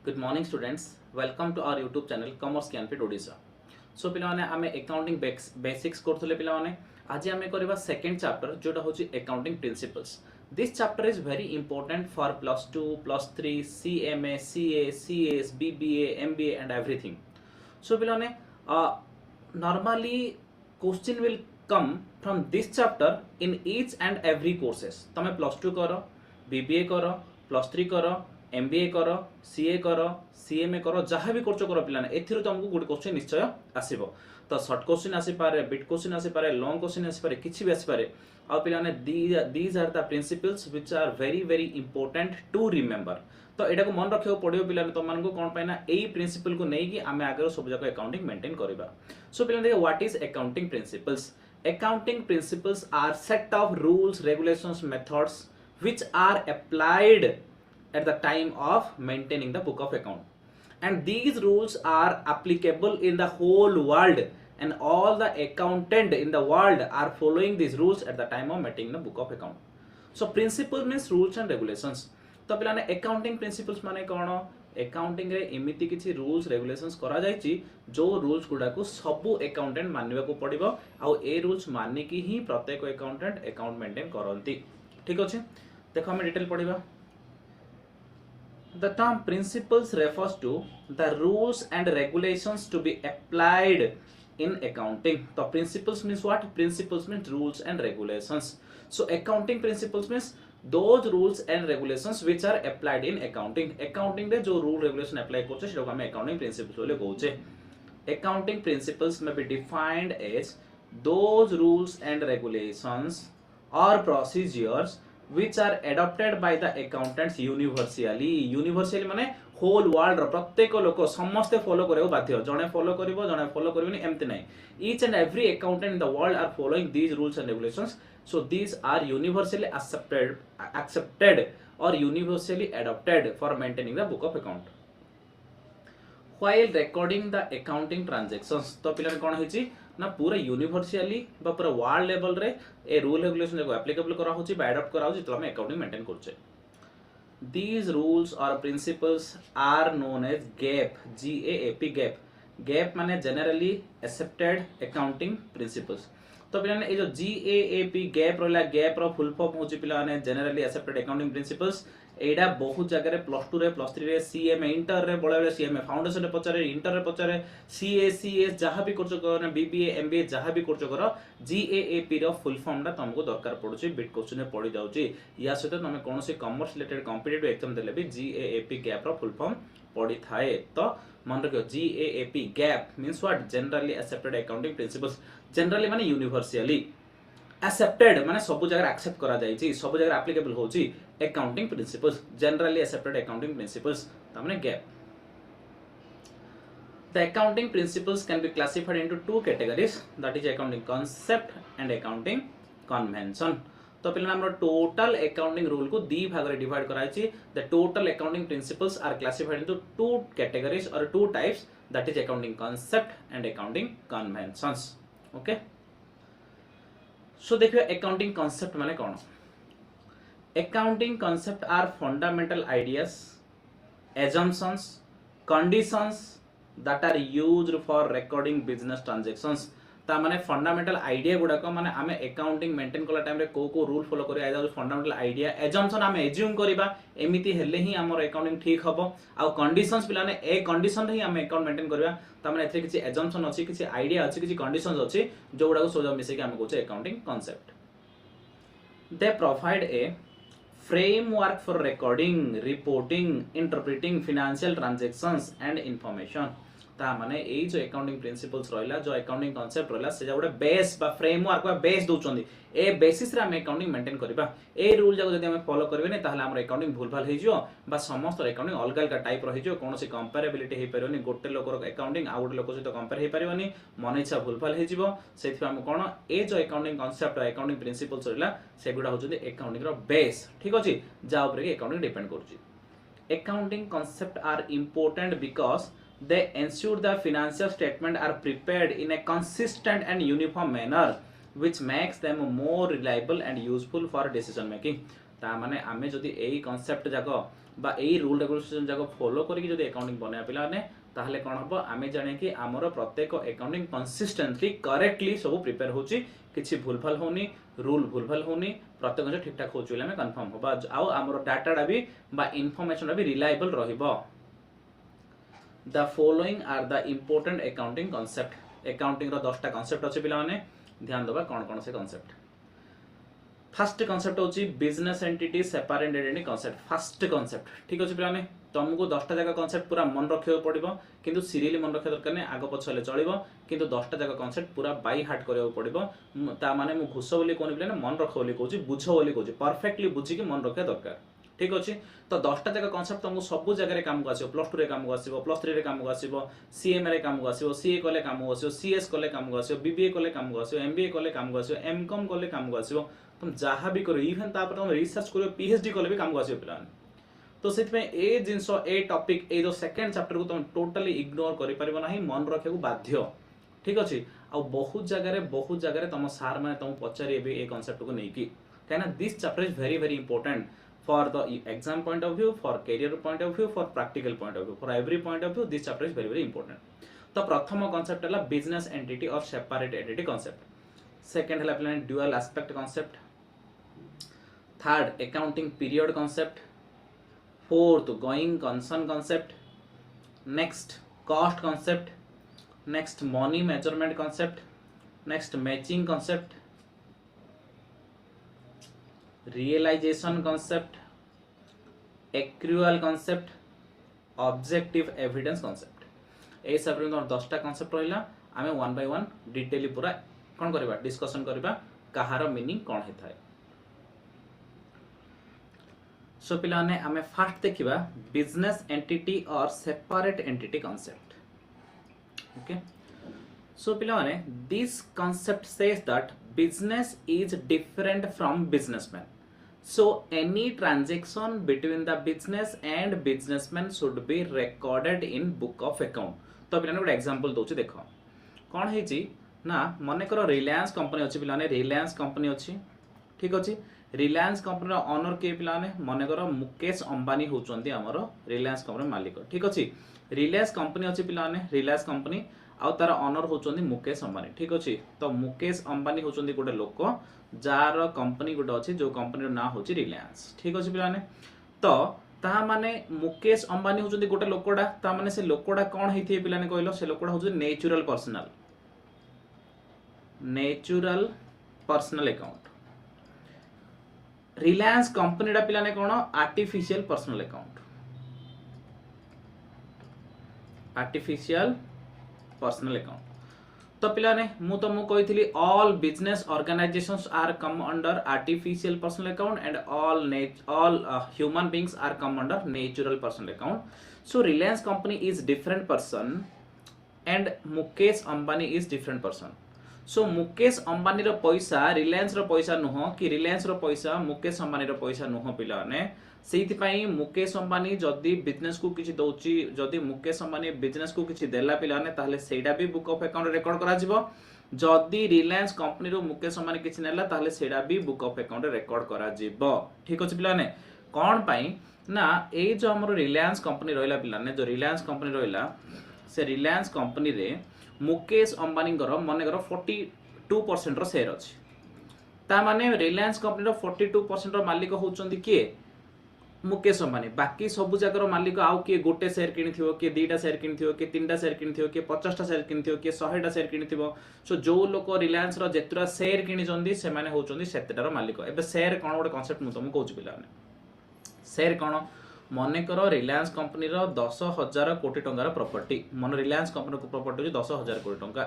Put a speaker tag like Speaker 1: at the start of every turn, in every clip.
Speaker 1: Good morning students. Welcome to our YouTube channel Commerce Canfit Odisha. So पिलाने आमे accounting basics करथले पिलाने आज आमे करबा second chapter जोटा होची accounting principles. This chapter is very important for plus 2, plus 3, CMA, CA, CS, BBA, MBA and everything. So पिलाने normally question will come from this chapter in each and every courses. तमे plus 2 करो, BBA करो, plus 3 करो, MBA करो, CA करो, CMA करो, जहाँ भी करछो करो पिलाने एथिरो तुमको गुड क्वेश्चन निश्चय आसीबो. तो शॉर्ट क्वेश्चन आसी पारे, बिट क्वेश्चन आसी पारे, लॉन्ग क्वेश्चन आसी पारे, किछि भी आसी पारे. आ पिलाने these are the principles which are very important to remember. तो एटा को मन रखियो पड़ियो पिलाने तो मानको कोन पाइना एई प्रिंसिपल को नै कि आमे आगे सब जगह अकाउंटिंग मेंटेन करबा. सो पिलाने देखो what is accounting principles. Accounting principles are set of rules, regulations, methods which are applied at the time of maintaining the book of account, and these rules are applicable in the whole world, and all the accountant in the world are following these rules at the time of maintaining the book of account. So principle means rules and regulations. तो पिलाने accounting principles माने कोन accounting रे एमिति किछि rules regulations करा जायछि जो rules गुडा को सबु अकाउंटेंट मानिबा को पड़िबो आ ए रूल्स मानि कि ही प्रत्येक अकाउंटेंट अकाउंट मेंटेन करंती. ठीक अछि, देखो हम detail पढिबा. The term principles refers to the rules and regulations to be applied in accounting. So principles means what? Principles means rules and regulations. So accounting principles means those rules and regulations which are applied in accounting. Accounting रे जो rule regulation apply करछे सेटा को हम accounting principles बोले कहउछे. Accounting principles may be defined as those rules and regulations or procedures which are adopted by the accountants universally माने whole world रो प्रत्येक लोक समस्त फॉलो करे बाध्य. जणे फॉलो करिवो जणे फॉलो करिवनी एम्ति नै. Each and every accountant in the world are following these rules and regulations. So these are universally accepted or universally adopted for maintaining the book of account. While recording the accounting transactions, तो पिलाने कोन होइछि ना पूरा universally बा पूरा world level रे a rule regulation को applicable करा होछि बा अडॉप्ट करा होछि तो हम अकाउंटिंग मेंटेन करछे. These rules or principles are known as GAAP. GAAP माने generally accepted accounting principles. तो पिलाने ए जो GAAP रहला GAAP रो फुल फॉर्म होछि पिलाने generally accepted accounting principles. एडा बहुत जगह रे प्लस 2 रे प्लस 3 रे सीएमए इंटर रे बळे बळे सीएमए फाउंडेशन रे पचारे इंटर रे पचारे सीएसीएस जहां भी करछो कर बीबीए एमबीए जहां भी करछो कर जीएएपी रो फुल फॉर्म दा तुमको दरकार पडुची बिट क्वेश्चन में पड़ी जाउची. या सहित तमे कोनोसी कॉमर्स रिलेटेड कॉम्पिटिटिव एग्जाम देले भी जीएएपी गैप रो फुल फॉर्म पड़ी थाए. तो मन रखियो GAAP gap means what? Generally accepted accounting principles. Generally माने यूनिवर्सली accepted माने सब जगह एक्सेप्ट करा जायछि सब जगह एप्लीकेबल होछि accounting principles. Generally accepted accounting principles तामने GAAP. The accounting principles can be classified into two categories, that is accounting concept and accounting convention. तो पिला हमर टोटल अकाउंटिंग रूल को दी भाग रे डिवाइड कराइछि. The total accounting principles are classified into two categories or two types, that is accounting concept and accounting conventions. Okay, so देखिए accounting concept माने कोन. Accounting concept are fundamental ideas, assumptions, conditions that are used for recording business transactions. ता माने fundamental idea गुडा को माने आमे accounting maintain कला time रे को रूल फॉलो करी आइदा फंडामेंटल आइडिया assumption आमे एज्यूम करबा एमिति हेले ही हमर अकाउंटिंग ठीक हबो. आ कंडीशंस पिलाने ए कंडीशन रे ही आमे अकाउंट मेंटेन करबा. ता माने एथरे किछि assumption अछि, किछि आइडिया अछि, किछि कंडीशंस अछि जो गुडा को सोजा मिसे के आमे कहै accounting concept. They provide a framework for recording, reporting, interpreting financial transactions and information. ता माने एई जो अकाउंटिंग प्रिंसिपल्स रहला जो अकाउंटिंग कांसेप्ट रहला से जाउडे बेस बा फ्रेमवर्क बा बेस दोचंदी ए बेसिस रे हम अकाउंटिंग मेंटेन करबा. ए रूल जाको जदि हम फॉलो करबे नै ताहले हमर अकाउंटिंग भूल भाल हे जियो बा समस्त अकाउंटिंग अलग अलग टाइप रहि जियो. कोनोसी कंपैरेबिलिटी हे परबनी, गोटे लोकर अकाउंटिंग आ गोटे लोक सहित कंपेयर हे परबनी, मन इच्छा भूल भाल हे जिवो. सेथि हम कोन ए जो अकाउंटिंग कांसेप्ट अकाउंटिंग प्रिंसिपल्स रहला से गुडा होचंदी अकाउंटिंग रो बेस. ठीक अछि, जा ऊपर के अकाउंटिंग डिपेंड करछि. Accounting concepts are important because they ensure the financial statement are prepared in a consistent and uniform manner which makes them more reliable and useful for decision making. ता माने आमे जदि एई कांसेप्ट जाको बा एई rule regulation जाक follow करके जदि accounting बना पिला ने ताहले कोन हबो आमे जाने कि हमर प्रत्येक अकाउंटिंग कंसिस्टेंटली करेक्टली सब प्रिपेयर होची किछि भूलभाल होनी रूल भूलभाल होनी प्रत्येक जिनिस ठीक ठाक होची हमें कंफर्म होबा आउ हमर डाटा भी बा इंफॉर्मेशन भी रिलायबल रहिबो। The following are the important accounting concept accounting रो 10टा कांसेप्ट अछि पिला माने ध्यान देबा कोन कोन से कांसेप्ट। फर्स्ट कांसेप्ट होची business entity separate entity concept first concept ठीक अछि पिला माने तुमको 10टा जगह कांसेप्ट पूरा मन रखियो पड़िबो किंतु सीरियली मन रखिया दरकार नै आगो पछले चलिबो किंतु 10टा जगह कांसेप्ट पूरा बाय हार्ट करियो पड़िबो ता माने मु घुसो बोली कोन पिला मन रखो बोली कहूची बुझो बोली कहूची परफेक्टली बुझी कि मन रखिया दरकार ठीक अछि। तो 10टा जगह कांसेप्ट तुमको सब जगह रे काम को आसीबो प्लस 2 रे काम को आसीबो प्लस 3 रे काम को आसीबो सीएम रे काम को आसीबो सीए कले काम को आसीबो सीएस कले काम को आसीबो बीबीए कले काम को आसीबो एमबीए कले काम को आसीबो एमकॉम कले काम को आसीबो तुम जहाँ भी करो इवन तापर तुम रिसर्च करो पीएचडी कले भी काम को आसीबो पिला। तो से ए जिनस ए टॉपिक ए जो सेकंड चैप्टर को तुम टोटली इग्नोर करि परिबो नाही मन रखिया बाध्य ठीक अछि। आ बहुत जगह तुम सार माने तुम पचारि ए कांसेप्ट को नहीं कि कहना this chapter is very very important for the exam point of view, for career point of view, for practical point of view, for every point of view this chapter is very very important। तो प्रथम concept है business entity or separate entity concept, second है अपने dual aspect concept, third accounting period concept, fourth going concern concept, next cost concept, next money measurement concept, next matching concept, realization concept, accrual concept, objective evidence concept। ए सब रे 10टा concept रहिला आमे one by one डिटेली पूरा कोन करबा discussion करबा कहार meaning कोन हेथाय। सो पिला ने आमे फर्स्ट देखिबा बिजनेस एंटिटी और सेपरेट एंटिटी कांसेप्ट ओके। सो पिला माने this concept says that business is different from businessman, so any transaction between the business and businessman should be recorded in book of account। तो पिलाने गोटे example दोछि देखो कोन हेची ना मने करो रिलायंस कंपनी अछि पिलाने रिलायंस कंपनी अछि ठीक अछि। रिलायंस कंपनी रो ओनर के पिलाने मने करो मुकेश अंबानी होचंती हमरो रिलायंस कंपनी मालिक ठीक अछि। रिलायंस कंपनी अछि पिलाने रिलायंस कंपनी आउ तार ओनर होचंती मुकेश अंबानी ठीक अछि। तो मुकेश अंबानी होचंती गोटे लोक जार कंपनी गोटे अछि जो कंपनी रो ना होची रिलायंस ठीक अछि पिलाने। तो ता माने मुकेश अंबानी होचंती गोटे लोकडा ता माने से लोकडा कोन हेथि पिलाने कहलो से लोकडा होचंती natural personal account. Reliance company डा पिलाने कोन artificial personal account artificial personal account. तो पिलाने मु तुमको कहितली all business organisations are come under artificial personal account and all human beings are come under natural personal account. So Reliance company is different person and Mukesh Ambani is different person. So Mukesh Ambani रो पैसा रिलायंस रो पैसा नुह कि रिलायंस रो पैसा मुकेश अंबानी रो पैसा नुह पिलाने सेति पई मुकेश अंबानी जदी बिजनेस को किछि दोची जदी मुकेश अंबानी बिजनेस को किछि देला पिलाने ताहले सेडा भी बुक ऑफ अकाउंट रिकॉर्ड करा जिवो जदी रिलायंस कंपनी रो मुकेश अंबानी किछि नेला ताहले सेडा भी बुक ऑफ अकाउंट रिकॉर्ड करा जिवो ठीक अछि पिलाने। कोन पई ना ए जो हमर रिलायंस कंपनी रहला पिलाने जो रिलायंस कंपनी रहला से रिलायंस कंपनी रे मुकेश अंबानी गरो मने करो 42% रो शेयर अछि ता माने रिलायंस कंपनी रो 42% रो मालिक होचंदी के मुकेश अंबानी बाकी सब जगर मालिक आउ किए गोटे शेयर किनिथिबो किए दुईटा शेयर किनिथिबो किए तीनटा शेयर किनिथिबो किए 50टा शेयर किनिथिबो किए 100टा शेयर किनिथिबो। सो जो लोक रिलायंस रो जेतरा शेयर किनिचंदी से माने होचंदी सेतेटार मालिक। एबे शेयर कोन गोटे कांसेप्ट मु तुमको कहूची पिलाने शेयर कोन मने करो रिलायंस कंपनी रो 10,000 कोटी टंकार प्रॉपर्टी मन रिलायंस कंपनी को प्रॉपर्टी होची 10,000 कोटी टंका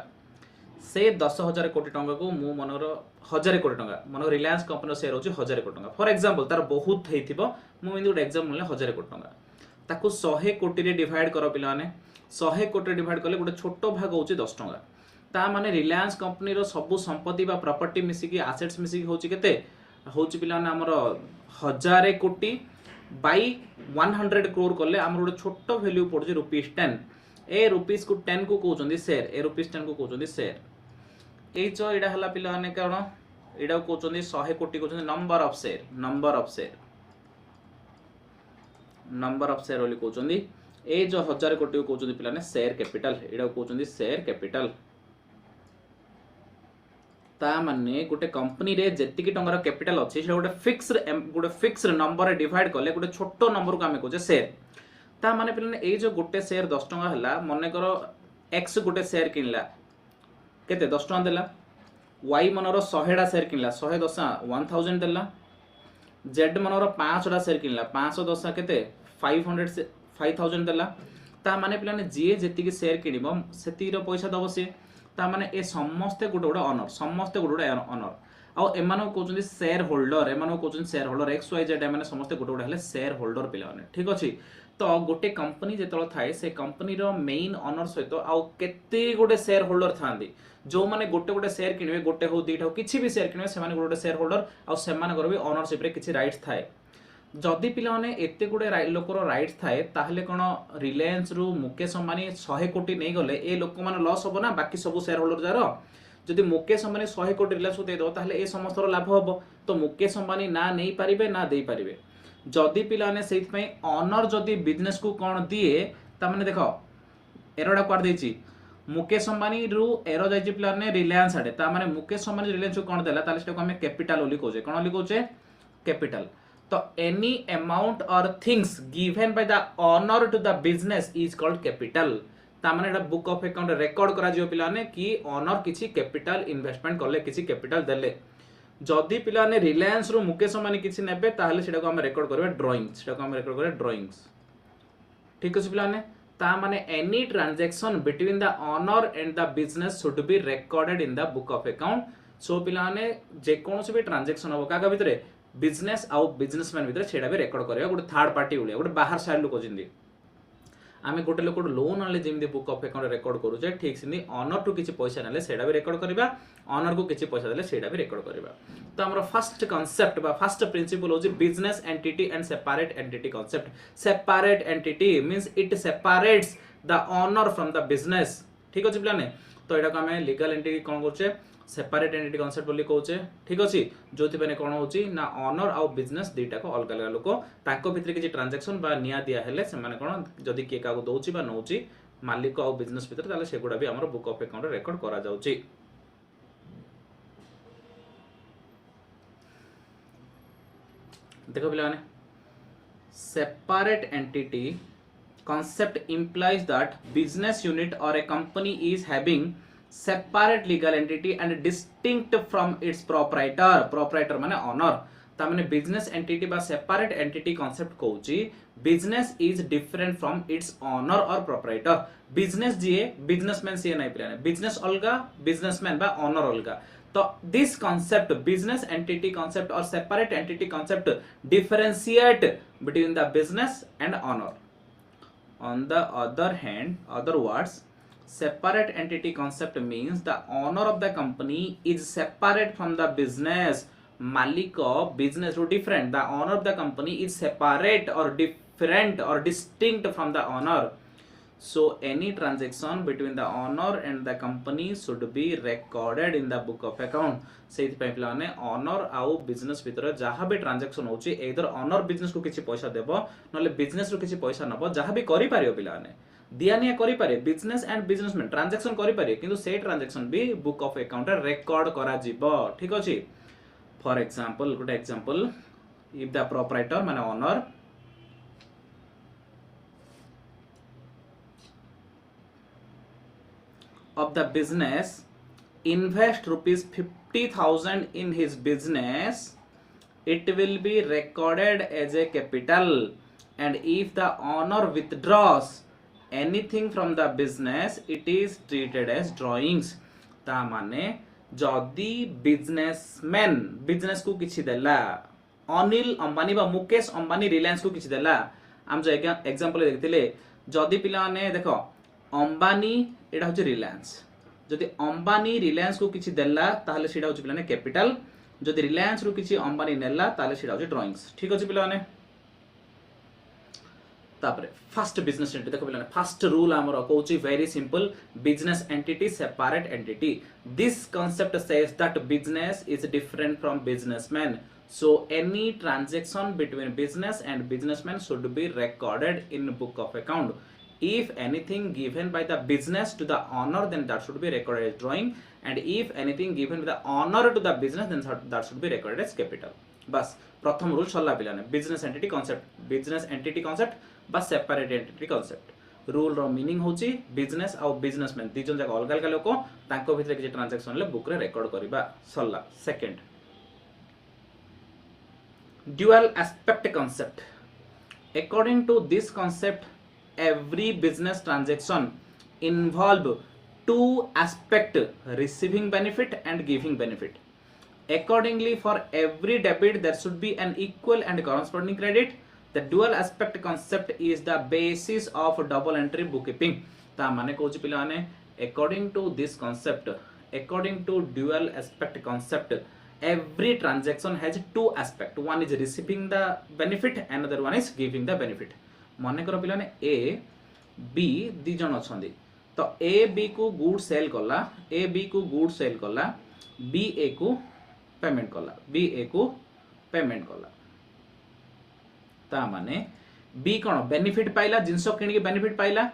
Speaker 1: से 10,000 कोटी टंका को मु मनर 1000 कोटी टंका मन रिलायंस कंपनी रो शेयर होची 1000 कोटी टंका फॉर एग्जांपल तार बहुत हेथिबो मु इंदु एग्जांपल ले 1000 कोटी टंका ताको 100 कोटी रे डिवाइड करो पिला माने 100 कोटी रे डिवाइड करले गोटे छोटो भाग होची 10 टंका ता माने रिलायंस कंपनी रो सब संपत्ति बा प्रॉपर्टी मिसी की एसेट्स मिसी की होची केते होची पिला माने हमर 1000 कोटी बाई 100 करोड़ करले हमर गोटे छोटो वैल्यू पड़छ ₹10 ए रुपीस को 10 को कहउचंदी शेयर ए ₹10 को कहउचंदी शेयर ए जो एडा हला पिला माने कोन एडा कहउचंदी 100 कोटी कहउचंदी number of share number of share बोली कहउचंदी ए जो 1000 कोटी को कहउचंदी पिलाने शेयर कैपिटल एडा कहउचंदी शेयर कैपिटल ता माने गोटे कंपनी रे जेतिकी टंगर कैपिटल अछि से गोटे फिक्स्ड नंबर रे डिवाइड करले गोटे छोटो नंबर को हमें कहउचे शेयर ता माने पिलाने ए जो गोटे शेयर 10 टंका हला मने करो x गोटे शेयर किनला केते 10 टंका देला y मनर 100 टा शेयर किनला 100 10 1000 देला z मनर 5 टा शेयर किनला 500 10 केते 500 से 5000 देला ता माने पिलाने जे जेतिकी शेयर किनिबो सेतीर पैसा दबो से ता माने ए समस्ते गोटे गोटे ऑनर समस्ते गोटे गोटे ऑनर आ एमानो कहउचंदी शेयर होल्डर एमानो कहउचंदी share holder x y z माने समस्ते गोटे गोटे हले शेयर होल्डर पिला माने ठीक अछि तो गोटे कंपनी जेतल थाए से कंपनी रो मेन ऑनर सहित आ केते गोटे शेयर होल्डर थांदी जो माने गोटे गोटे शेयर किनबे गोटे हो दीटा हो किछि भी शेयर किनबे से माने गोटे शेयर होल्डर आ से माने भी ओनरशिप रे किछि राइट्स थाए जदि पिला माने एते गुडे लोकर राइट्स थाए ताहले कोन रिलायंस रु मुकेश अंबानी 100 कोटी नै गले ए लोक माने लॉस होबो ना बाकी सब शेयर होल्डर जारो जदि मुकेश अंबानी 100 कोटी रिलायंस को दे दो ताहले ए समस्त लाभ होबो तो मुकेश अंबानी ना नै पारिबे ना देई पारिबे जदि पिला माने सेति पई ऑनर जदि बिजनेस को कोन दिए ता माने देखो एरोडा क्वार देछि मुकेश अंबानी रु एरो जाइछि पिला ने रिलायंस आडे ता माने मुकेश अंबानी रिलायंस को कोन देला ताले सेटा को हमें कैपिटल ओली कहउचे कोन ओली कहउचे कैपिटल तो any amount or things given by the owner to the business is called capital ता माने एटा बुक ऑफ अकाउंट रिकॉर्ड करा जियो पिला ने कि ओनर किछि कैपिटल इन्वेस्टमेंट करले किछि कैपिटल देले जदि पिला ने रिलायंस रो मुकेश अंबानी किछि नेबे ताहले सेटा को हम रिकॉर्ड करबे ड्राइंग सेटा को हम रिकॉर्ड करबे ड्राइंग्स ठीक अछि पिला ने ता माने any transaction between the owner and the business should be recorded in the book of account so पिला ने जे कोनोसी भी ट्रांजैक्शन हो काका भितरे बिजनेस आउ बिजनेसमैन भितर सेटा भी रिकॉर्ड करबा गोटे थर्ड पार्टी उलिया गोटे बाहर साइड लोक जिंदी आमे गोटे लोक लोन आले जेमदी बुक ऑफ अकाउंट रिकॉर्ड करू जे ठीक सिंदी ओनर टू किछि पैसा नाले सेटा भी रिकॉर्ड करबा ओनर को किछि पैसा देले सेटा भी रिकॉर्ड करबा तो हमर फर्स्ट कांसेप्ट बा फर्स्ट प्रिंसिपल होजी business entity and separate entity concept separate entity means it separates the owner from the business ठीक अछि प्लाने तो एटा को हमें लीगल एंटिटी कोन करछे सेपरेट एंटिटी कांसेप्ट बोली कहउचे ठीक अछि जोथि बने कोन होची ना ओनर आ बिजनेस दुईटा को अलग अलग लोक तांको भितर किछि ट्रांजैक्शन बा निया दिया हेले से माने कोन जदि के काको दोउची बा नउची मालिक आ बिजनेस भितर ताले सेगुडा भी हमर बुक ऑफ अकाउंट रिकॉर्ड करा जाउची देखो पिला माने separate entity concept implies that business unit or a company is having separate legal entity and distinct from its proprietor माने owner ता माने business entity बा separate entity concept कहउची business is different from its owner or proprietor business जिए businessman से नहीं पिलाने business अलगा businessman बा owner अलगा तो this concept business entity concept or separate entity concept differentiate between the business and owner. On the other hand, other words, separate entity concept means the owner of the company is separate from the business. Malik of business is different. The owner of the company is separate or different or distinct from the owner. So any transaction between the owner and the company should be recorded in the book of account. सेति पय पिलाने owner आउ business भितर जहाँ भी transaction होची either owner business को किछि पैसा देबो नले बिजनेस रो किछि पैसा नबो जहाँ भी करि पारियो पिलाने दिया निया करि पारे बिजनेस एंड बिजनेसमैन ट्रांजैक्शन करि पारे किंतु से ट्रांजैक्शन भी बुक ऑफ अकाउंट रे रिकॉर्ड करा जिवो ठीक अछि for example good example if the proprietor माने owner of the business invest rupees 50,000 in his business it will be recorded as a capital and if the owner withdraws anything from the business it is treated as drawings ता माने जदि businessman business को किछि देला अनिल अंबानी बा मुकेश अंबानी रिलायंस को किछि देला हम जो एग्जांपल देखथिले जदि पिला ने देखो अंबानी एटा होची रिलायंस जदि अंबानी रिलायंस को किछि देला ताहले सेटा होची पिलाने कैपिटल जदि रिलायंस रो किछि अंबानी नेला ताहले सेटा होची ड्राइंग्स ठीक अछि पिलाने तापर फर्स्ट बिजनेस एंटिटी देखो पिलाने फर्स्ट रूल आमर कहूँ very simple business entity separate entity this concept says that business is different from businessman so any transaction between business and businessman should be recorded in book of account if anything given by the business to the owner then that should be recorded as drawing and if anything given by the owner to the business then that should be recorded as capital बस प्रथम rule सरला पिलाने business entity concept बस separate entity concept rule रो meaning होची business आ businessman दी जन जाक अलग अलग लोक तांको भितर किछि ट्रांजैक्शन ले बुक रे रिकॉर्ड करबा सरला second dual aspect concept according to this concept every business transaction involve two aspect receiving benefit and giving benefit accordingly for every debit there should be an equal and corresponding credit the dual aspect concept is the basis of double entry bookkeeping ता माने कहूची पिला माने according to this concept according to dual aspect concept every transaction has two aspect one is receiving the benefit another one is giving the benefit माने करो पिला ने a b दी जन अछंदी तो a b को गुड सेल कला a b को good cell कला b a को पेमेंट कला b a को पेमेंट कला ता माने b कोन बेनिफिट पाइला जिंसो किनि के बेनिफिट पाइला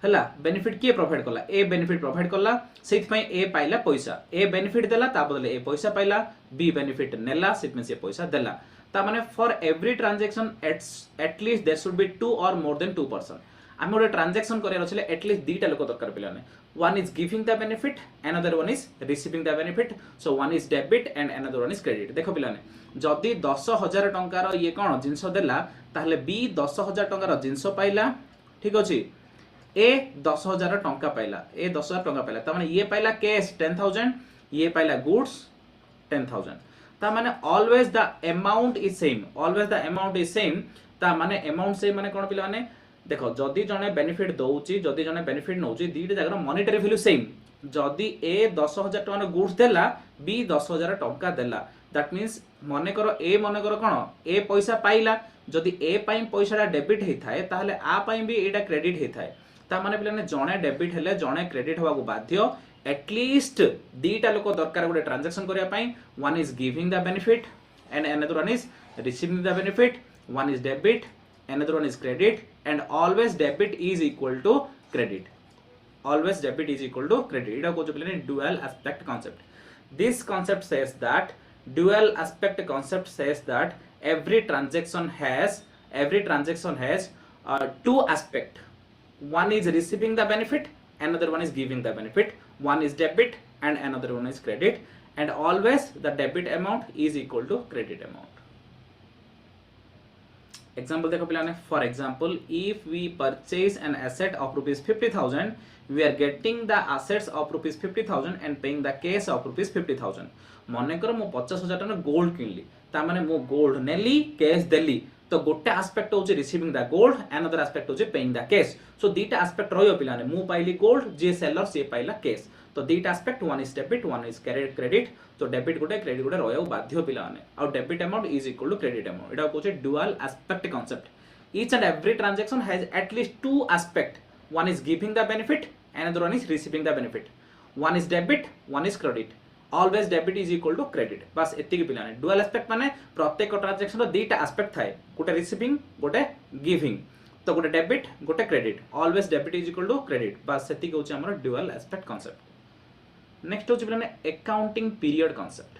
Speaker 1: हला बेनिफिट किए प्रोवाइड कला ए बेनिफिट प्रोवाइड कला सेथ पई ए पाइला पैसा ए बेनिफिट देला ता बदले ए पैसा पाइला बी बेनिफिट नेला सेथ में से पैसा देला ता माने for every transaction at least there should be two or more then to person हम ओरे ट्रांजैक्शन करिया रछले एट लीस्ट दीटा लोक दरकार पिलाने one is giving the benefit another one is receiving the benefit so one is debit and another one is credit देखो पिलाने जदी 10000 टंकार ये कोन जिंस देला ताहले बी 10000 टंकार जिंस पाइला ठीक अछि ए 10000 टंका पाइला ए 10000 टंका पाइला ता माने ये पाइला कैश 10000 ये पाइला गुड्स 10000 ता माने always the amount is same ता माने अमाउंट से माने कोन पिला माने देखो जदी जने बेनिफिट दउची जदी जने बेनिफिट नउची दीटा जगह मॉनेटरी वैल्यू सेम जदी ए 10000 टका गुड्स देला बी 10000 टंका देला दैट मींस मने करो कोन ए पैसा पाइला जदी ए पई पैसाटा डेबिट हे थाए ताहले आ पई भी एटा क्रेडिट हे थाए ता माने पिलाने जणे डेबिट हेले जणे क्रेडिट होबा को बाध्य एटलीस्ट दीटा लोक दरकार गोटे ट्रांजैक्शन करिया पई one is giving the benefit and another one is receiving the benefit one is debit another one is credit and always debit is equal to credit ita ko jo dual aspect concept this concept says that dual aspect concept says that every transaction has two aspect one is receiving the benefit another one is giving the benefit one is debit and another one is credit and always the debit amount is equal to credit amount example देखो पिलाने for example if we purchase an asset of rupees 50000 we are getting the assets of rupees 50000 and paying the cash of rupees 50000 माने करो मो 50000 टका gold Kinley ता माने मो gold नेली cash देली तो गोटे एस्पेक्ट होचे receiving the gold another aspect होचे पेइंग द कैश सो दीटा एस्पेक्ट रहियो पिलाने मु पाइली गोल्ड जे सेलर से पाइला कैश तो दीटा aspect one is debit one is credit तो डेबिट गोटे क्रेडिट गोटे रहियो बाध्य पिलाने और debit amount is equal to credit amount एटा कोचे dual aspect concept each and every transaction has at least two aspect one is giving the benefit another one is receiving the benefit one is debit one is credit always debit is equal to credit बस एतिकी पिलाने dual aspect माने प्रत्येक transaction रो दीटा aspect थाए गोटे receiving गोटे giving तो गोटे डेबिट गोटे credit always debit is equal to credit बस एतिकी होचे हमर डुअल एस्पेक्ट कांसेप्ट नेक्स्ट होचे पिलाने accounting period concept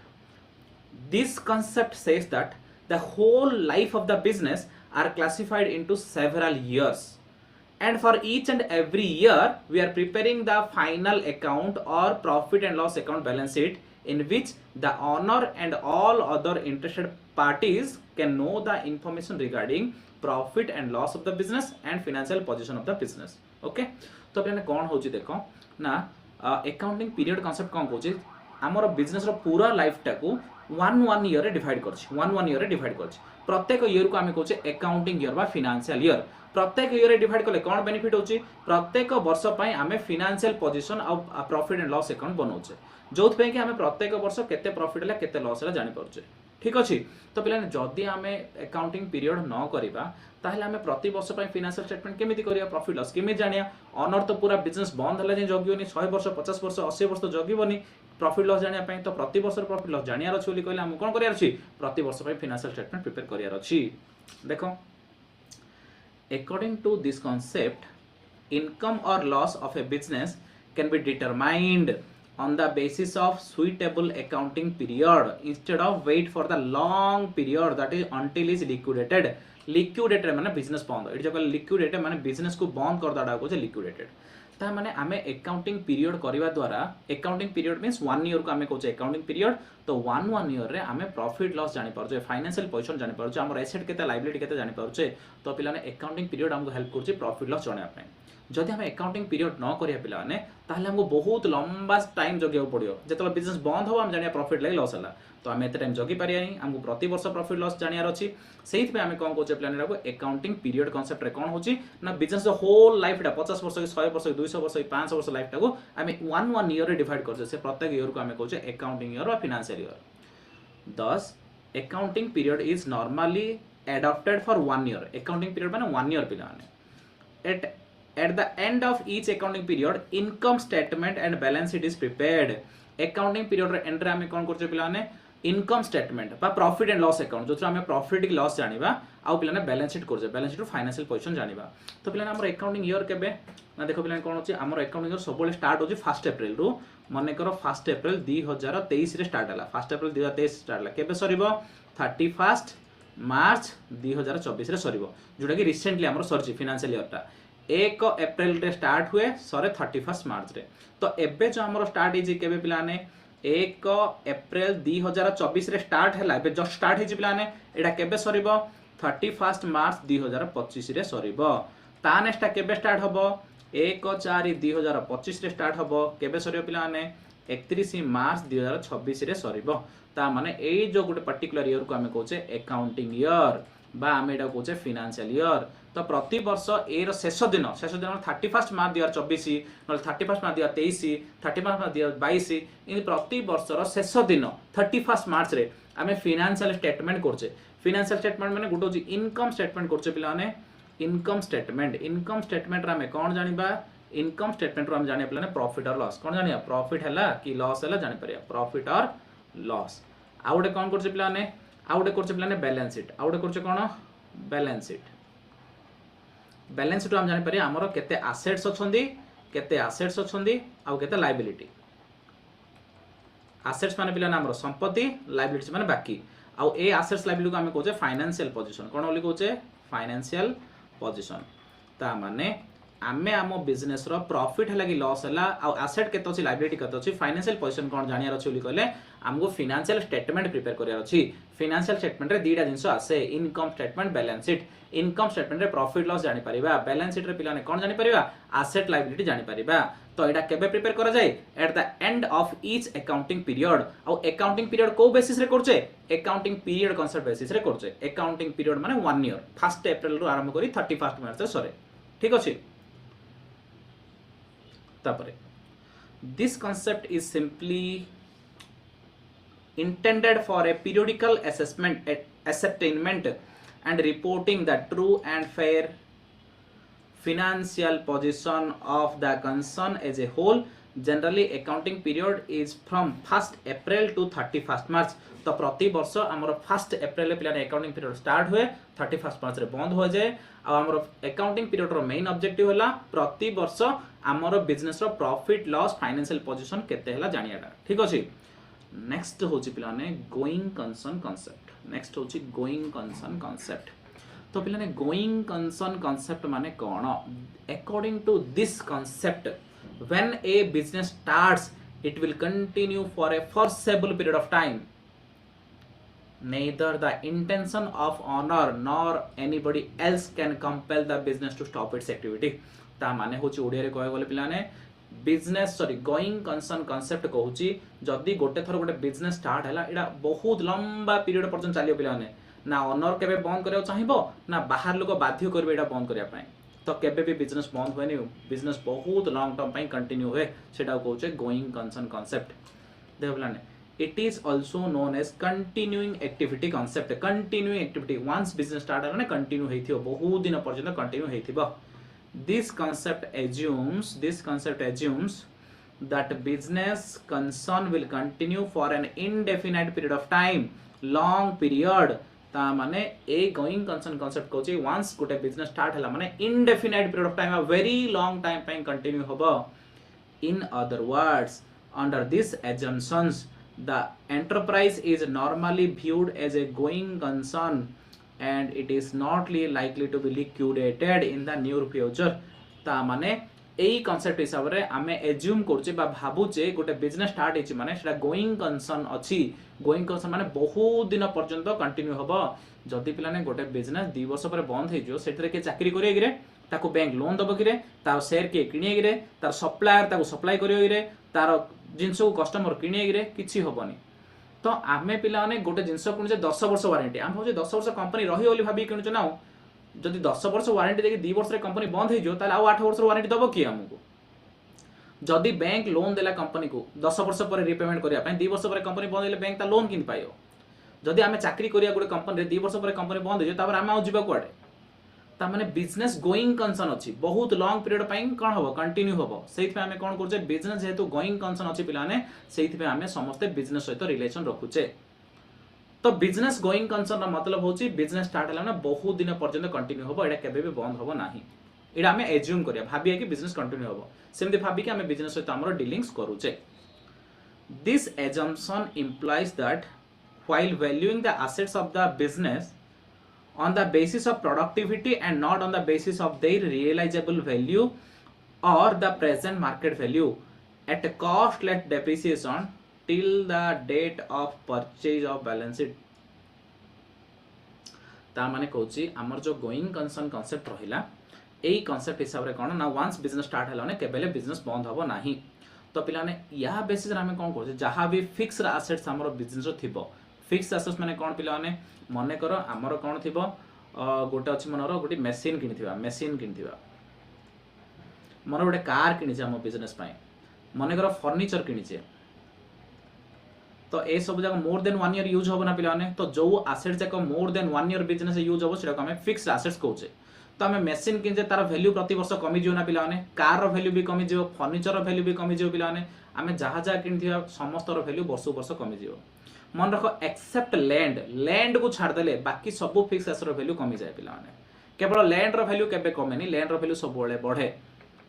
Speaker 1: this concept says that the whole life of the business are classified into several years and for each and every year we are preparing the final account or profit and loss account balance sheet in which the owner and all other interested parties can know the information regarding profit and loss of the business and financial position of the business okay तो अपने कौन होची देखो ना accounting period concept कौन होची हमर business रो पूरा लाइफ टाको वन ईयर रे डिवाइड करछि प्रत्येक ईयर को आमे कहछे अकाउंटिंग ईयर बा फाइनेंशियल ईयर प्रत्येक ईयर रे डिवाइड करले कोन बेनिफिट होची प्रत्येक वर्ष पई आमे फाइनेंशियल पोजीशन और प्रॉफिट एंड लॉस अकाउंट बनाउछे जोथ पे कि आमे प्रत्येक वर्ष केते प्रॉफिट हला केते लॉस हला जानि परछे ठीक अच्छे। तो पे जदि आम अकाउंटिंग पीरियड न करवा ताहले आम प्रति वर्ष फाइनेंशियल स्टेटमेंट केमी करिया प्रॉफिट लॉस केमी जानिया। ऑनर तो पूरा बिजनेस बंद है जगिवनी 100 वर्ष 50 वर्ष 80 वर्ष जगिवनी प्रॉफिट लॉस जानिया तो प्रति वर्ष प्रॉफिट लॉस जानियार अछि बोली कहले हम कोन करियार अछि प्रति वर्ष फाइनेंशियल स्टेटमेंट प्रिपेयर करियार अछि। देखो according to this concept income or loss of a business can be determined on the basis of suitable accounting period instead of wait for the long period that is until is liquidated। liquidated माने business बंद एठी जो liquidated माने business को बंद कर दाडा को liquidated ता माने आमे अकाउंटिंग पीरियड करबा द्वारा अकाउंटिंग पीरियड मींस 1 ईयर को आमे कहूचे अकाउंटिंग पीरियड तो 1 ईयर रे आमे प्रॉफिट लॉस जानि परछे फाइनेंशियल पोजीशन जानि परछे हमर एसेट केते लायबिलिटी केते जानि परछे तो पिलाने अकाउंटिंग पीरियड हमको हेल्प करछे प्रॉफिट लॉस जानिया पे। जदि हम अकाउंटिंग पीरियड न करिया पिलाने ताहले हमको बहुत लंबा टाइम जगिया पड़ियो जेतले बिजनेस बंद हो हम जानिया प्रॉफिट लागि लॉस हला तो आम एत टाइम जगी पारियानी हमको प्रति वर्ष प्रॉफिट लॉस जानियार अच्छी से आम कौन कौचे प्लान अकाउंटिंग पीरियड कॉन्सेप्ट रे कौन होची ना बिजनेस होल लाइफ 50 वर्ष 100 वर्ष 200 वर्ष 500 वर्ष लाइफ टाको आम 1 ईयर रे डिवाइड करछे से प्रत्येक ईयर को आम कहूचे अकाउंटिंग ईयर और फाइनेंशियल ईयर। दस accounting period is normally adopted for 1 year accounting period माने 1 ईयर पिला माने at the end of each accounting period income statement and balance sheet is prepared। accounting period रे and रे आम कौन करछे पिला माने इनकम स्टेटमेंट बा प्रॉफिट एंड लॉस अकाउंट जो आम प्रॉफिट की लॉस जानिबा आउ पिलाने बैलेंस शीट करछे बैलेंस शीट फाइनेंशियल पोजीशन जानिबा तो पिलाने हमर अकाउंटिंग ईयर केबे ना देखो पिलाने कोन होची हमर अकाउंटिंग ईयर सबले स्टार्ट होची 1 अप्रैल रु मने करो 1 अप्रैल 2023 रे स्टार्ट हला 1 अप्रैल 2023 स्टार्ट हला केबे सरीबो 31 मार्च 2024 रे सरीबो जोटा कि रिसेंटली हमर सरजी फाइनेंशियल ईयर ता 1 अप्रैल रे स्टार्ट हुए सरे 31 मार्च रे तो एबे जो हमर स्टार्ट हिजी केबे पिलाने 1 अप्रैल 2024 रे स्टार्ट हैला एबे जस्ट स्टार्ट हिजी पिलाने एडा केबे सरीबो 31 मार्च 2025 रे सरीबो ता नेक्स्ट केबे स्टार्ट हबो 1/4/2025 रे स्टार्ट हबो केबे सरीबो पिलाने 31 मार्च 2026 रे सरीबो ता माने एई जो गुटे पर्टिकुलर ईयर को हमें कहूचे अकाउंटिंग ईयर बा हमें एटा कहूचे फाइनेंशियल ईयर तो प्रति वर्ष ए रो शेष दिन 31 मार्च 2024 न 31 मार्च 2023 31 मार्च 2022 इन प्रति वर्ष रो शेष दिन 31 मार्च रे आमे फाइनेंशियल स्टेटमेंट करछे फाइनेंशियल स्टेटमेंट माने गुटो जी इनकम स्टेटमेंट करछे पिला माने इनकम स्टेटमेंट रे हमें कोन जानिबा इनकम स्टेटमेंट रो हम जानिया पिला ने प्रॉफिट और लॉस कोन जानिया प्रॉफिट हैला कि लॉस हैला जानि परिया प्रॉफिट और लॉस आउडे कोन करछे पिला ने आउडे करछे पिला ने बैलेंस शीट आउडे करछे कोन बैलेंस शीट हम जानि परिया हमरो केते एसेट्स अछंदी आउ केते लायबिलिटी एसेट्स माने पिला हमरो संपत्ति लायबिलिटीज माने बाकी आउ ए एसेट्स लायबिलिटी को हम कहूचे फाइनेंशियल पोजीशन कोन बोली कहूचे फाइनेंशियल पोजीशन ता माने आमे आम बिजनेस रो प्रॉफिट हला कि लॉस हला आ एसेट केतो अछि लायबिलिटी केतो अछि फाइनेंशियल पोजीशन कोन जानियार अछि बोली कहले हमको फाइनेंशियल स्टेटमेंट प्रिपेयर करियार अछि फाइनेंशियल स्टेटमेंट रे दीटा जिंस आसे income statement balance sheet income statement रे प्रॉफिट लॉस जानि परिबा बैलेंस शीट रे पिलाने कोन जानि परिबा एसेट लायबिलिटी जानि परिबा तो एटा केबे प्रिपेयर करा जाय at the end of each accounting period आ अकाउंटिंग पीरियड को बेसिस रे करछे अकाउंटिंग पीरियड कांसेप्ट बेसिस रे करछे अकाउंटिंग पीरियड माने 1 ईयर 1 अप्रैल रु आरंभ करी 31 मार्च सरे ठीक अछि तापरे this concept is simply intended for a periodical ascertainment and reporting the true and fair financial position of the concern as a whole generally accounting period is from 1st April to 31st March तो प्रति वर्ष हमर 1st अप्रैल पिला accounting period start हुए 31 मार्च रे बंद हो जाए आ हमर अकाउंटिंग पीरियड रो मेन ऑब्जेक्टिव होला प्रति वर्ष हमर बिजनेस रो प्रॉफिट लॉस फाइनेंशियल पोजीशन केते हला जानियाटा ठीक अछि। नेक्स्ट होची पिला ने गोइंग कंसर्न कांसेप्ट तो पिला ने गोइंग कंसर्न कांसेप्ट माने कोन according to this concept when a business starts it will continue for a foreseeable period of time neither the intention of owner nor anybody else can compel the business to stop its activity ता माने होची ओडिया रे कहय गले पिलाने business going concern concept कहूची जदी गोटे थर गोटे बिजनेस स्टार्ट हैला एडा बहुत लंबा पीरियड पर्यंत चलियो पिलाने ना ओनर केबे बंद करियो चाहिबो ना बाहर लोक बाध्य करबे एडा बंद करिया पय तो केबे भी बिजनेस बंद होएनी बिजनेस बहुत लॉन्ग टर्म पय कंटिन्यू होए सेटा कहूचे गोइंग कंसर्न कांसेप्ट देखो पिलाने it is also known as continuing activity concept continuing activity once business start है कंटिन्यू होइथिबो बहुत दिन पर्यंत कंटिन्यू होइथिबो this concept assumes that business concern will continue for an indefinite period of time long period ता माने ए going concern concept कहूची once गोटे business start हला माने indefinite period of time a very long time पे continue होबो in other words under this assumptions the enterprise is normally viewed as a going concern and it is not likely to be liquidated in the near future ता माने एई concept हिसाब रे आमे assume करछे बा भाबुचे गोटे बिजनेस स्टार्ट हेछि माने सेटा गोइंग कंसर्न अछि गोइंग कंसर्न माने बहुत दिन पर्यंत कंटिन्यू होबो जदि पिलाने गोटे बिजनेस 2 वर्ष पर बंद हे जो सेटरे के चाकरी करिए गिरे ताको बैंक लोन दबो गिरे तार शेयर के किनिए गिरे तार सप्लायर ताको सप्लाई करियो गिरे तार जिंस को कस्टमर किनिए गिरे किछि होबनी तो आमे पिलाने गोटे जिंस किनुचे 10 वर्ष वारंटी आम भाबुचे 10 वर्ष कंपनी रही बोली भाबी किनुचे ना जदि 10 वर्ष वारंटी देखि 2 वर्ष रे कंपनी बंद हे जो ताले आ 8 वर्ष वारंटी दबो कि हमको जदि बैंक लोन देला कंपनी को 10 वर्ष पर रिपेमेंट करिया पय 2 वर्ष पर कंपनी बंद हेले बैंक ता लोन किन पाइयो जदि आमे चाकरी करिया गोटे कंपनी रे 2 वर्ष पर कंपनी बंद हे जो तापर आमे आ जिबा कोडे ता माने बिजनेस गोइंग कंसर्न अछि बहुत लॉन्ग पीरियड पय कोन होबो कंटिन्यू होबो सेहि पे आमे कोन करजे बिजनेस जेहेतु गोइंग कंसर्न अछि पिलाने सेहि पे आमे समस्त बिजनेस सहित रिलेशन रखुचे तो बिजनेस गोइंग कंसर्न मतलब होची बिजनेस स्टार्ट हला ना बहुत दिन पर्यंत कंटिन्यू होबो एडा केबे भी बंद होबो नाही एडा आमे एज्यूम करिया भाबिया कि बिजनेस कंटिन्यू होबो सेमति भाबी कि आमे बिजनेस सहित हमरो डीलिंग्स करूचे this assumption implies that while valuing the assets of the business on the basis of productivity and not on the basis of their realizable value or the present market value at cost less depreciation till the date of purchase of balance sheet ता माने कहूची हमर जो going concern concept रहिला एई concept हिसाब रे कोन ना once business start हलाने केबेले business बंद होबो नाही तो पिलाने या बेसिस रे हम कोन करछे जहां भी फिक्स्ड एसेट्स हमर बिजनेस रो थिबो फिक्स्ड एसेट्स माने कोन पिलाने मने करो हमर कोन थिबो गोटे अछि मनरो गोटे मशीन किनिथिबा मन गोटे कार किनिছে हम बिजनेस पाए मने करो फर्नीचर किनिছে तो ए सब जगह मोर देन 1 ईयर यूज होबो ना पिलाने तो जो एसेट जक more than 1 year business use होबो सेटा हमें फिक्स्ड एसेट्स कहउचे तो हमें मशीन किनजे तार वैल्यू प्रति वर्ष कमी जियो ना पिलाने कार रो वैल्यू भी कमी जियो फर्नीचर रो वैल्यू भी कमी जियो पिलाने हमें जहा जहा किनथिबा समस्त रो वैल्यू वर्ष वर्ष कमी जियो मन रखो एक्सेप्ट लैंड को छाड़ देले बाकी सब फिक्स एसेट रो वैल्यू कमी जाए पिलाने केवल लैंड रो वैल्यू केबे कमेनी लैंड रो वैल्यू सब बोले बढ़े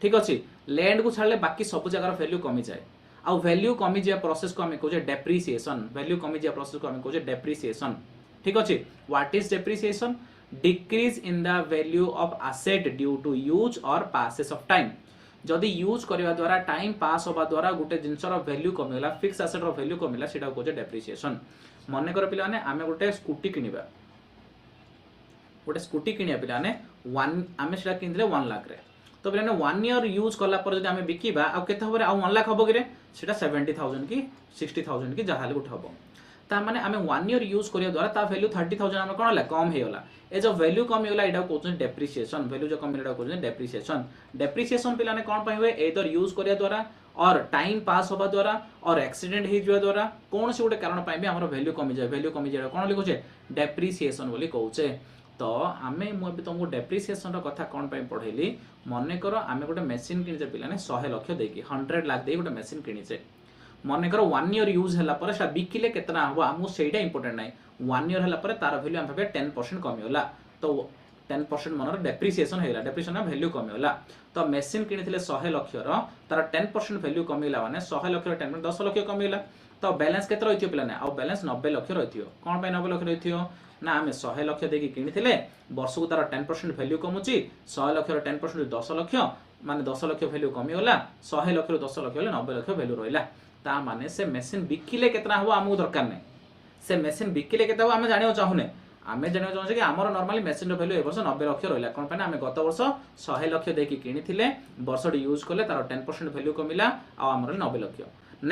Speaker 1: ठीक अछि लैंड को छाड़ले बाकी सब जगह रो वैल्यू कमी जाए आ वैल्यू कमी जे प्रोसेस को हम कहजे डेप्रिसिएशन वैल्यू कमी जे प्रोसेस को हम कहजे डेप्रिसिएशन ठीक अछि what is depreciation decrease in the value of asset due to use or passes of time जदि यूज करबा द्वारा टाइम पास होबा द्वारा गोटे जिंसर वैल्यू कमिला फिक्स एसेट रो वैल्यू कमिला सेटा कहजे डेप्रिसिएशन मने कर पिलाने आमे गोटे स्कूटी किनिबा पिलाने 1 आमे सेटा किनले 1 लाख रे तो पिलाने 1 ईयर यूज करला पर जदि आमे बिकिबा आ केते होबरे आ 1 लाख होबो गिरे सेटा 70000 की 60000 की जहाले उठ होबो ता माने आमे 1 ईयर यूज करिया द्वारा ता वैल्यू 30000 आमे कोन हला कम हेला ए जो वैल्यू कम हेला एडा कोचन डेप्रिसिएशन वैल्यू जो कम हेला कोचन डेप्रिसिएशन पिलाने कोन पय हुए एदर यूज करिया द्वारा और टाइम पास होबा द्वारा और एक्सीडेंट हे जुआ द्वारा कोन से गोटे कारण पय भी हमर वैल्यू कमी जाय कोन लिखो छे डेप्रिसिएशन बोली कहउचे तो आमे मु अभी तुमको डेप्रिसिएशन रो कथा कोन पय पढैली मने करो आमे गोटे मशीन किनिचे पिलाने 100 लाख देकी 100 लाख दे गोटे मशीन किनिचे मने करो 1 ईयर यूज हला पर सेटा बिकिले केतना हबो हमु सेटा इंपोर्टेंट नै 1 ईयर हला पर तार वैल्यू हम भाबे 10% कमी होला तो 10% मनर डेप्रिसिएशन हेला डेप्रिसिएशन ना वैल्यू कमी होला तो मशीन किनिथिले 100 लाख रो तार 10% वैल्यू कमी होला माने 100 लाख रो 10% 10 लाख कमी होला तो बैलेंस केते रहिथियो पिलाने आ बैलेंस 90 लाख रहिथियो कोन पय 90 लाख रहिथियो ना आमे 100 लाख देकी किनिथिले वर्ष को तार 10% वैल्यू कमुची 100 लाख रो 10% 10 लाख माने 10 लाख वैल्यू कमी होला 100 लाख रो 10 लाख होला 90 लाख वैल्यू रहिला ता माने से मशीन बिकिले केतना हो हमहु दरकार नै से मशीन बिकिले केता हो हम जानियो चाहुने आमे जानियो चाहू कि हमर नॉर्मली मशीन रो वैल्यू ए वर्ष 90 लाख रहिला कोन पय आमे गत वर्ष 100 लाख देकी किनिथिले वर्ष यूज करले तार 10% वैल्यू कमिला आ हमर 90 लाख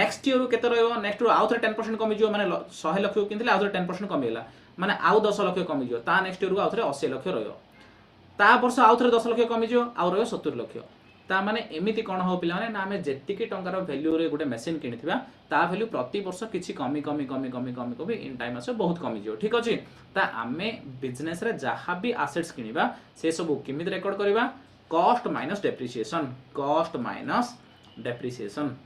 Speaker 1: नेक्स्ट ईयर केते रहयो नेक्स्ट ईयर आउथरे 10% कमी जियो माने 100 लाख किनिथिले आउथरे 10% कमिला माने आउ 10 लाख कमी जियो ता नेक्स्ट ईयर आउथरे 80 लाख रहयो ता वर्ष आउथरे 10 लाख कमी जियो आ रहयो 70 लाख ता माने एमिति कौन हो पिला ना आम जी टंकार भैल्यू रे गोटे मेसीन किनिथिबा ता भैल्यू प्रति वर्ष किछि कमी कमी कमी कमी कमी कमी इन टाइम आसे बहुत कमी जो ठीक अछि ता आमे बिजनेस रे जहाँ भी एसेट्स किनिबा से सब किमित रेकॉर्ड करबा कॉस्ट माइनस डेप्रिसिएशन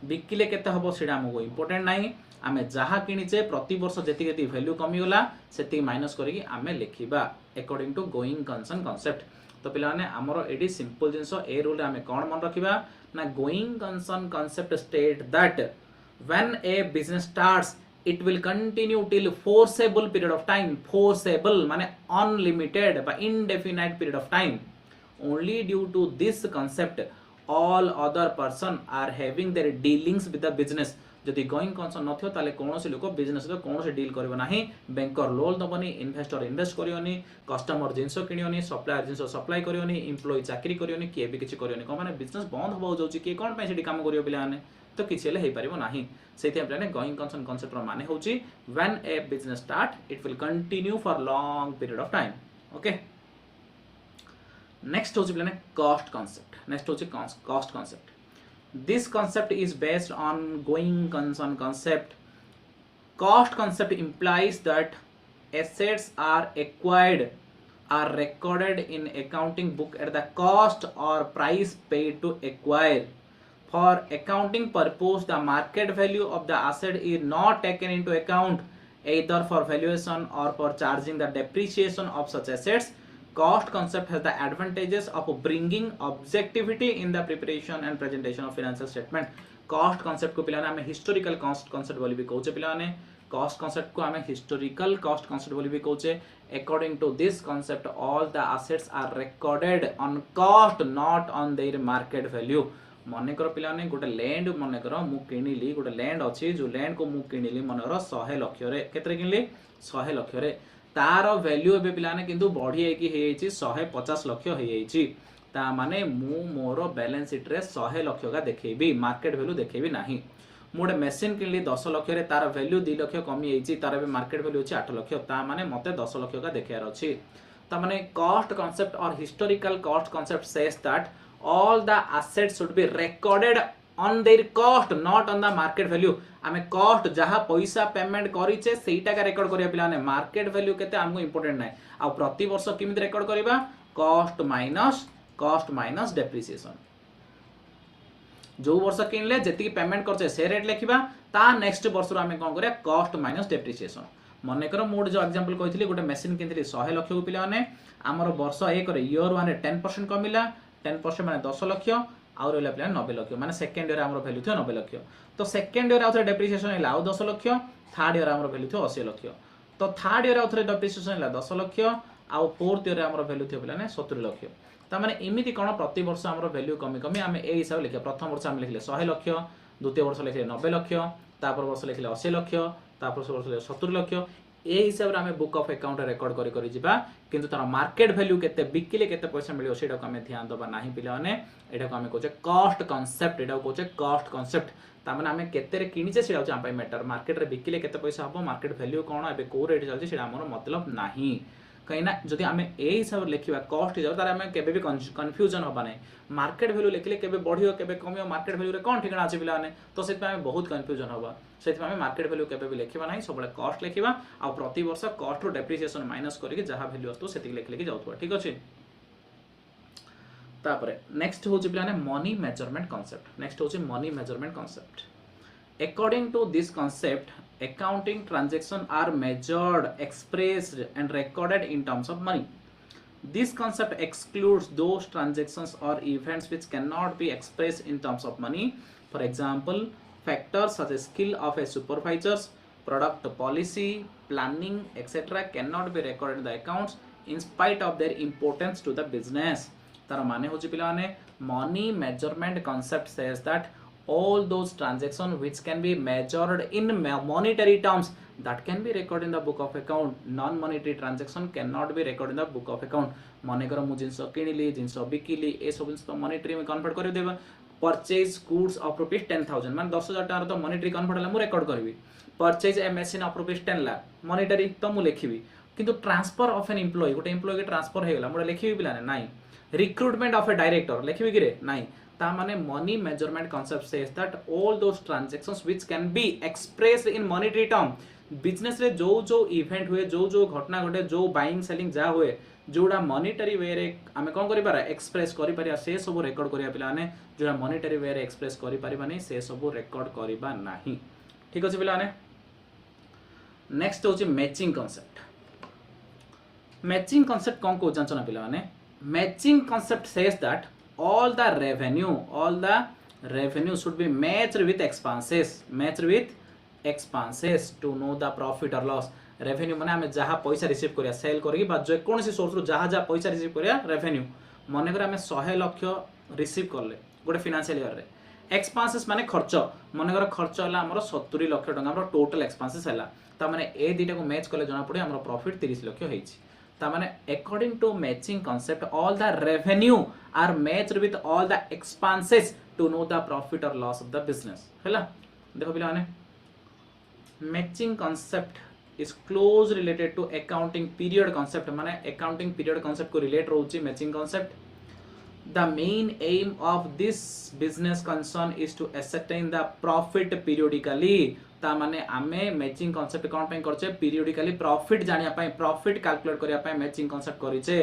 Speaker 1: बिकिले केते हबो सेडा हमको इंपोर्टेंट नाही आमे जहाँ किनिचे प्रति वर्ष जेति वैल्यू कमी होला सेति माइनस करिकि आमे लिखिबा according to going concern concept तो पिला माने हमरो एडी सिंपल जिंस ए रूल आमे कोन मन रखिबा ना going concern concept state that when a business starts it will continue till foreseeable period of time foreseeable माने unlimited by indefinite period of time only due to this concept all other person are having their dealings with the business जदि going concern नथियो ताले कोनोसी लोक business रे कोनोसी deal करबो नाही बैंकर लोन दबनी इन्वेस्टर इन्वेस्ट करियोनी कस्टमर जिंसो किनियोनी सप्लायर जिंसो सप्लाई करियोनी एम्प्लॉय चाकरी करियोनी के भी किछि करियोनी को माने बिजनेस बंद हो जाउची के कोन पय सेठी काम करियो पिला माने तो किछि ले हे परिबो नाही सेति हमने गोइंग कंसर्न कांसेप्ट रो माने होची when a business start it will continue for long period of time okay next होची पिला कॉस्ट कांसेप्ट नेक्स्ट होची cost concept this concept is based on going concern concept cost concept implies that assets are acquired are recorded in accounting book at the cost or price paid to acquire for accounting purpose the market value of the asset is not taken into account either for valuation or for charging the depreciation of such assets cost concept has the advantages of bringing objectivity in the preparation and presentation of financial statement cost concept को पिलाने हमें historical cost concept बोली भी कहूचे पिलाने cost concept को हमें historical cost concept बोली भी कहूचे according to this concept all the assets are recorded on cost not on their market value मन कर पिलाने गोटे लैंड मन कर मु किनिली गोटे लैंड अछि जो लैंड को मु किनिली मनर 100 लाख रे केतरे किनली 100 लाख रे तार वैल्यू एबे पिलाने किंतु बढ़ी है कि 150 लाख है ता माने मु मोर बैलेंस शीट रे 100 लाख का देखेबी मार्केट वैल्यू देखेबी नाही मोडे मशीन किनली 10 लाख रे तार वैल्यू 2 लाख कमी होईची तार एबे मार्केट वैल्यू अछि 8 लाख ता माने मते 10 लाख का देखेयार अछि ता माने कॉस्ट कांसेप्ट और historical cost concept says that all the assets should be recorded on their cost not on the market value आमे कॉस्ट जहाँ पैसा पेमेंट करिचे सेटा का रेकॉर्ड करिया पिलाने मार्केट वैल्यू केते हमको इंपोर्टेंट नाही आ प्रति वर्ष किमित रेकॉर्ड करिबा कॉस्ट माइनस डेप्रिसिएशन जो वर्ष किनले जेति पेमेंट करचे से रेट लिखिबा ता नेक्स्ट वर्ष रो आमे कोन करिया कॉस्ट माइनस डेप्रिसिएशन मने कर मोड जो एग्जांपल कहितली गोटे मशीन किनथली 100 लाख को पिलाने हमर वर्ष 1 रे ईयर 1 रे 10% कमिला 10% माने 10 लाख आउ रहला प्लान 90 लाख माने सेकंड ईयर हमर वैल्यू थियो 90 लाख तो सेकंड ईयर आउथरे डेप्रिसिएशन हैला आउ 10 लाख थर्ड ईयर हमर वैल्यू थियो 80 लाख तो थर्ड ईयर आउथरे डेप्रिसिएशन हैला 10 लाख आउ फोर्थ ईयर हमर वैल्यू थियो प्लान 70 लाख ता माने एमिति कोन प्रति वर्ष हमर वैल्यू कमी कमी आमे ए हिसाब लिखिया प्रथम वर्ष हम लिखले 100 लाख द्वितीय वर्ष लिखले 90 लाख तापर वर्ष लिखले 80 लाख तापर वर्ष लिखले 70 लाख ए हिसाब रे हमें बुक ऑफ अकाउंट रेकॉर्ड करी करी जिबा किंतु तार मार्केट वैल्यू केते बिकिले केते पैसा मिलियो सेटा को हमें ध्यान दबा नाही पिला माने एटा को हमें कोचे कॉस्ट कांसेप्ट एटा को कोचे कॉस्ट कांसेप्ट ता माने हमें केते रे किनिचे सेटा हम पाई मैटर मार्केट रे बिकिले केते पैसा हबो मार्केट वैल्यू कोन एबे को रेट चलछि सेटा हमर मतलब नाही कहिना जदि हमें ए हिसाब लेखिबा कॉस्ट हिसाब तार हमें केबे भी कंफ्यूजन होबा नै मार्केट वैल्यू लेखिले केबे बढ़ियो केबे कमियो मार्केट वैल्यू रे कोन ठिकाना अछि पिला माने तो सेति हमें बहुत कंफ्यूजन होबा सेति हमें मार्केट वैल्यू केबे भी लेखिबा नै सबले कॉस्ट लेखिबा आ प्रति वर्ष कॉस्ट रो डेप्रिसिएशन माइनस करिके जहा वैल्यू आस्तो सेति लेखि लेखि जाउतबा ठीक अछि तापरे नेक्स्ट होछि पिला ने मनी मेजरमेंट कांसेप्ट नेक्स्ट होछि money measurement concept according to this concept accounting transactions are measured expressed and recorded in terms of money this concept excludes those transactions or events which cannot be expressed in terms of money for example factors such as skill of a supervisor product policy planning etc cannot be recorded in the accounts in spite of their importance to the business तार माने होछि पिला माने money measurement concept says that all those transactions which can be measured in monetary terms that can be recorded in the book of account non monetary transaction cannot be recorded in the book of account माने कर मु जिंस किनिली जिंस बिकिली ए सब जिंस तो monetary में convert कर देबा purchase goods of rupees 10000 माने 10000 टार तो मॉनेटरी कन्वर्ट हला मु रेकॉर्ड करबी purchase a machine of rupees 10 lakh monetary तो मु लिखिबी किंतु ट्रांसफर ऑफ एन एम्प्लॉय गोटे एम्प्लॉय के ट्रांसफर हे गेला मु लिखिबी पिलाने नाही रिक्रुटमेंट ऑफ ए डायरेक्टर लिखिबि कि रे नाही ता माने money measurement concept says that all those transactions which can be expressed in monetary term business रे जो इवेंट हुए जो घटना घटे जो बाइंग सेलिंग जा हुए जोड़ा मॉनिटरी वे रे आमे कोन करि पारा एक्सप्रेस करि पारिया से सब रेकॉर्ड करिया पिला ने जोड़ा मॉनिटरी वे रे एक्सप्रेस करि पारिबा नै से सब रेकॉर्ड करिबा नाही ठीक अछि पिला ने नेक्स्ट होची मैचिंग कांसेप्ट मैचिंग कांसेप्ट कोन को जानछना पिला माने matching concept says that all the revenue should be matched with expenses to know the profit or loss revenue माने हमें जहाँ पैसा रिसीव करिया सेल करी बा जो कोनसी सोर्स रु जहाँ पैसा रिसीव करिया रेवेन्यू मने कर हमें 100 लाख रिसीव करले गोटे फाइनेंशियल ईयर रे एक्सपेंसेस माने खर्च मने कर खर्च हला हमर 70 लाख टका हमर टोटल एक्सपेंसेस हला ता माने ए दिटा को मैच करले जणा पड़े हमर प्रॉफिट 30 लाख हेछि ता माने according to matching concept all the revenue are matched with all the expenses to know the profit or loss of the business हला देखो पिला माने matching concept is close related to accounting period concept माने accounting period concept को relate रहउची matching concept the main aim of this business concern is to ascertain the profit periodically ता माने आमे मैचिंग कांसेप्ट कोन पे करछे पीरियडिकली प्रॉफिट जानिया पय प्रॉफिट कैलकुलेट करिया पय मैचिंग कांसेप्ट करिछे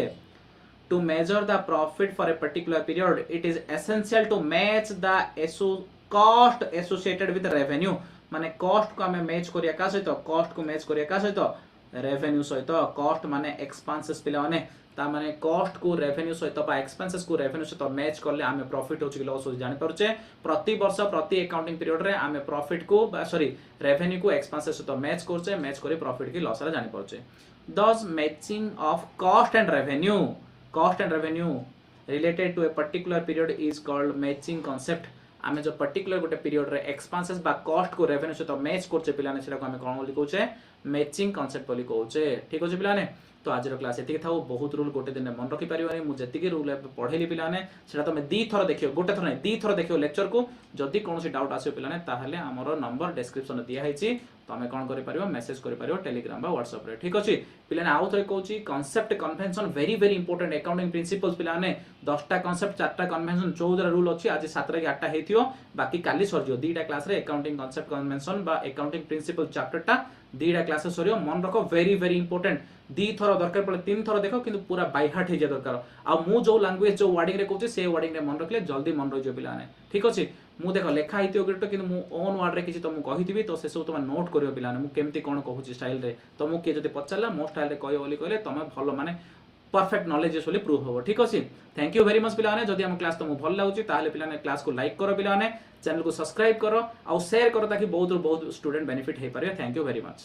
Speaker 1: to measure the profit for a particular period it is essential to match the cost associated with the revenue माने कॉस्ट को हमें मैच करिया का सहित कॉस्ट को मैच करिया का सहित रेवेन्यू सहित कॉस्ट माने एक्सपेंसेस पिला माने ता माने कॉस्ट को रेवेन्यू सहित बा एक्सपेंसेस को रेवेन्यू सहित मैच करले हमें प्रॉफिट होची कि लॉस होची जानि परछे प्रति वर्ष प्रति अकाउंटिंग पीरियड रे हमें प्रॉफिट को सॉरी रेवेन्यू को एक्सपेंसेस सहित मैच करछे मैच करी प्रॉफिट की लॉस रे जानि परछे thus matching of cost and revenue related to a particular period is called matching concept आमे जो पर्टिकुलर गोटे पीरियड रे एक्सपेंसेस बा कॉस्ट को रेवेन्यू सहित मैच करछे पिलाने सेटा को हमें कोन बोली कहउछे मैचिंग कांसेप्ट बोली कहउछे ठीक अछि पिलाने तो आज क्लास एति थाउ बहुत रूल गोटे दिन मन रखि परिवानी मु जति रूल पढ़ेली पिलाने सेटा तमे दी थर देखियो गोटे थर नै दी थर देखियो लेक्चर को जदि कोनोसी डाउट आसियो पिलाने ताहले हमरो नंबर डिस्क्रिप्शन दिया हैछि तमे कोन करि परिबो मेसेज करि परिबो टेलीग्राम बा व्हाट्सएप रे ठीक अछि पिलाने आउ थरे कहउछि concept convention very very important accounting principles पिलाने 10 टा कांसेप्ट 4 टा कन्वेंशन 14 रूल अछि आज 7 रे 8 टा हेथियो बाकी काली सरजियो दीटा क्लास रे अकाउंटिंग कांसेप्ट कन्वेंशन बा अकाउंटिंग प्रिंसिपल चैप्टर टा दीटा क्लास सरियो मन रखो वेरी वेरी इंपोर्टेंट दी थर दरकार पड़े 3 थर देखो किंतु पूरा बाय हार्ट हे जे दरकार आ मु जो लैंग्वेज जो वर्डिंग रे कहउछि से वर्डिंग रे मन रखले जल्दी मन रहि जो पिलाने ठीक अछि मु देखो लेखा हितियो ग्रेट किंतु मु ओन वर्ड रे किछि त मु कहिथिबी तो से सब तुम नोट करियो पिलाने मु केमती कोन कहउछि स्टाइल रे तो मु के जति पचारला मो स्टाइल रे कहयो बोली कहले तमे भलो माने परफेक्ट नॉलेज सोली प्रूव हो ठीक अछि थैंक यू वेरी मच पिलाने जदि हम क्लास तुम भल लागुछि ताले पिलाने क्लास को लाइक करो पिलाने चैनल को सब्सक्राइब करो और शेयर करो ताकि बहुत स्टूडेंट बेनिफिट हे पारे थैंक यू वेरी मच।